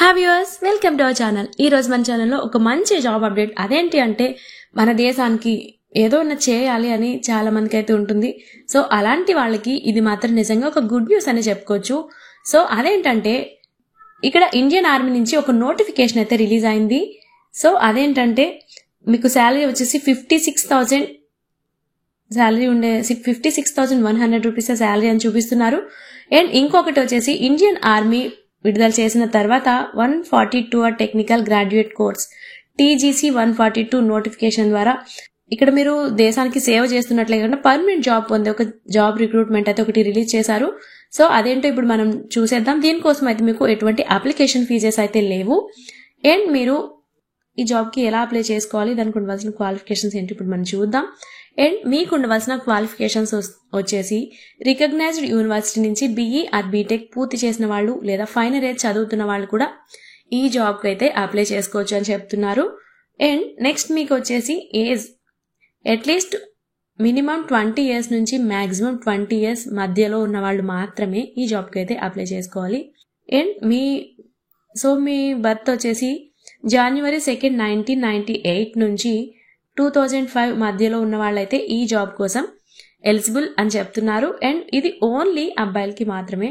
Hi viewers, welcome to our channel. ఈ రోజు మన ఛానల్లో ఒక మంచి జాబ్ అప్డేట్. అదేంటి అంటే మన దేశానికి ఏదో చేయాలి అని చాలా మందికి అయితే ఉంటుంది. సో అలాంటి వాళ్ళకి ఇది మాత్రం నిజంగా ఒక గుడ్ న్యూస్ అని చెప్పుకోవచ్చు. సో అదేంటంటే ఇక్కడ ఇండియన్ ఆర్మీ నుంచి ఒక నోటిఫికేషన్ అయితే రిలీజ్ అయింది. సో అదేంటంటే మీకు శాలరీ వచ్చేసి 56,000 శాలరీ ఉండే 56,100 రూపీస్ శాలరీ అని చూపిస్తున్నారు. అండ్ ఇంకొకటి వచ్చేసి ఇండియన్ ఆర్మీ విడుదల చేసిన తర్వాత 142 technical graduate course TGC 142 notification ద్వారా ఇక్కడ మీరు దేశానికి సేవ చేస్తున్నట్లే కాకుండా పర్మనెంట్ జాబ్ పొందే ఒక జాబ్ రిక్రూట్మెంట్ అయితే ఒకటి రిలీజ్ చేశారు. సో అదేంటో ఇప్పుడు మనం చూసేద్దాం. దీనికోసం అయితే మీకు ఎటువంటి అప్లికేషన్ ఫీజెస్ అయితే లేవు. అండ్ మీరు ఈ జాబ్కి ఎలా అప్లై చేసుకోవాలి, దానికి ఉండవలసిన క్వాలిఫికేషన్స్ ఏంటి ఇప్పుడు మనం చూద్దాం. అండ్ మీకు ఉండవలసిన క్వాలిఫికేషన్స్ వచ్చేసి రికగ్నైజ్డ్ యూనివర్సిటీ నుంచి BE ఆర్ బీటెక్ పూర్తి చేసిన వాళ్ళు లేదా ఫైనల్ ఇయర్ చదువుతున్న వాళ్ళు కూడా ఈ జాబ్కి అయితే అప్లై చేసుకోవచ్చు అని చెప్తున్నారు. అండ్ నెక్స్ట్ మీకు వచ్చేసి ఏజ్ అట్లీస్ట్ మినిమం 20 years నుంచి మ్యాక్సిమం 20 years మధ్యలో ఉన్న వాళ్ళు మాత్రమే ఈ జాబ్కి అయితే అప్లై చేసుకోవాలి. అండ్ మీ బర్త్ వచ్చేసి January 2nd, 1998 నుంచి 2005 మధ్యలో ఉన్న వాళ్ళైతే ఈ జాబ్ కోసం ఎలిజిబుల్ అని చెప్తున్నారు. అండ్ ఇది ఓన్లీ అబ్బాయిలకి మాత్రమే,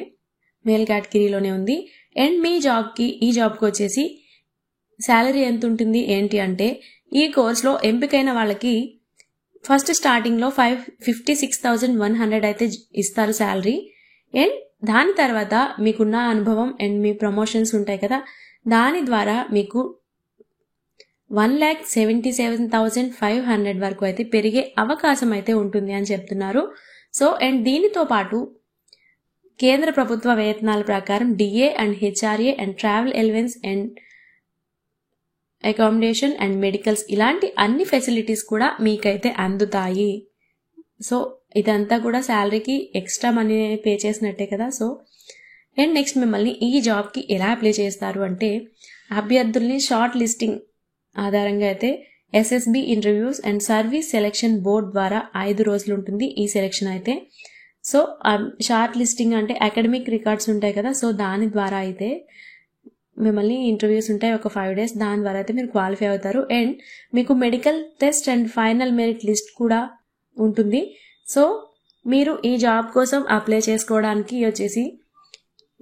మేల్ కేటగిరీలోనే ఉంది. అండ్ ఈ జాబ్కి వచ్చేసి శాలరీ ఎంత ఉంటుంది ఏంటి అంటే ఈ కోర్స్లో ఎంపికైన వాళ్ళకి ఫస్ట్ స్టార్టింగ్లో 56,100 అయితే ఇస్తారు శాలరీ. అండ్ దాని తర్వాత మీకున్న అనుభవం అండ్ మీ ప్రమోషన్స్ ఉంటాయి కదా, దాని ద్వారా మీకు 1,77,500 వరకు అయితే పెరిగే అవకాశం అయితే ఉంటుంది అని చెప్తున్నారు. సో అండ్ దీనితో పాటు కేంద్ర ప్రభుత్వ వేతనాల ప్రకారం DA and HRA and travel allowance and accommodation and medicals ఇలాంటి అన్ని ఫెసిలిటీస్ కూడా మీకైతే అందుతాయి. సో ఇదంతా కూడా శాలరీకి ఎక్స్ట్రా మనీ పే చేసినట్టే కదా. సో అండ్ నెక్స్ట్ మిమ్మల్ని ఈ జాబ్కి ఎలా అప్లై చేస్తారు అంటే అభ్యర్థుల్ని షార్ట్ లిస్టింగ్ ఆధారంగా అయితే SSB interviews and service selection board ద్వారా 5 రోజులు ఉంటుంది ఈ సెలెక్షన్ అయితే. సో షార్ట్ లిస్టింగ్ అంటే అకాడమిక్ రికార్డ్స్ ఉంటాయి కదా, సో దాని ద్వారా అయితే మిమ్మల్ని ఇంటర్వ్యూస్ ఉంటాయి ఒక 5 days, దాని ద్వారా అయితే మీరు క్వాలిఫై అవుతారు. అండ్ మీకు medical test and final merit list కూడా ఉంటుంది. సో మీరు ఈ జాబ్ కోసం అప్లై చేసుకోవడానికి వచ్చేసి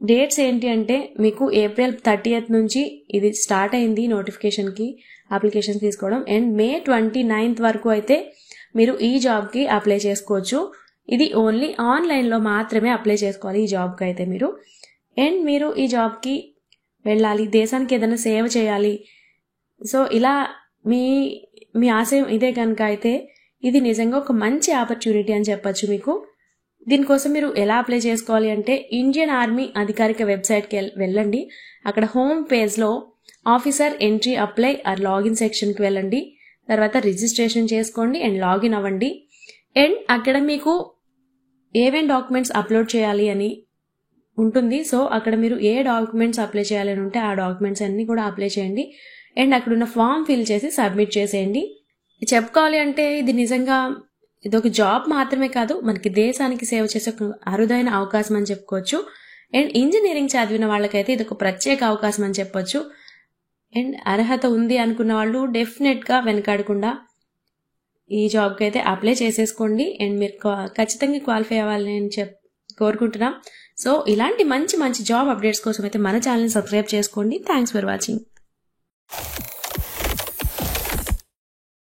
డేట్స్ ఏంటి అంటే మీకు April 30th నుంచి ఇది స్టార్ట్ అయింది నోటిఫికేషన్కి అప్లికేషన్స్ తీసుకోవడం. అండ్ May 29th వరకు అయితే మీరు ఈ జాబ్కి అప్లై చేసుకోవచ్చు. ఇది ఓన్లీ ఆన్లైన్లో మాత్రమే అప్లై చేసుకోవాలి ఈ జాబ్కి అయితే మీరు. అండ్ మీరు ఈ జాబ్కి వెళ్ళాలి, దేశానికి ఏదైనా సేవ చేయాలి, సో ఇలా మీ ఆశయం ఇదే కనుక అయితే ఇది నిజంగా ఒక మంచి ఆపర్చునిటీ అని చెప్పచ్చు మీకు. దీనికోసం మీరు ఎలా అప్లై చేసుకోవాలి అంటే ఇండియన్ ఆర్మీ అధికారిక వెబ్సైట్కి వెళ్ళండి. అక్కడ హోమ్ పేజ్లో officer entry apply or login సెక్షన్కి వెళ్ళండి. తర్వాత రిజిస్ట్రేషన్ చేసుకోండి అండ్ లాగిన్ అవ్వండి. అండ్ అక్కడ మీకు ఏమేం డాక్యుమెంట్స్ అప్లోడ్ చేయాలి అని ఉంటుంది. సో అక్కడ మీరు ఏ డాక్యుమెంట్స్ అప్లై చేయాలని ఉంటే ఆ డాక్యుమెంట్స్ అన్నీ కూడా అప్లై చేయండి. అండ్ అక్కడ ఉన్న ఫామ్ ఫిల్ చేసి సబ్మిట్ చేసేయండి. చెప్పుకోవాలి అంటే ఇది నిజంగా ఇదొక జాబ్ మాత్రమే కాదు, మనకి దేశానికి సేవ చేసే ఒక అరుదైన అవకాశం అని చెప్పుకోవచ్చు. అండ్ ఇంజనీరింగ్ చదివిన వాళ్ళకైతే ఇది ఒక ప్రత్యేక అవకాశం అని చెప్పొచ్చు. అండ్ అర్హత ఉంది అనుకున్న వాళ్ళు డెఫినెట్గా వెనకాడకుండా ఈ జాబ్కి అయితే అప్లై చేసేసుకోండి. అండ్ మీరు ఖచ్చితంగా క్వాలిఫై అవ్వాలని కోరుకుంటున్నాం. సో ఇలాంటి మంచి జాబ్ అప్డేట్స్ కోసం అయితే మన ఛానల్ని సబ్స్క్రైబ్ చేసుకోండి. Thanks for watching.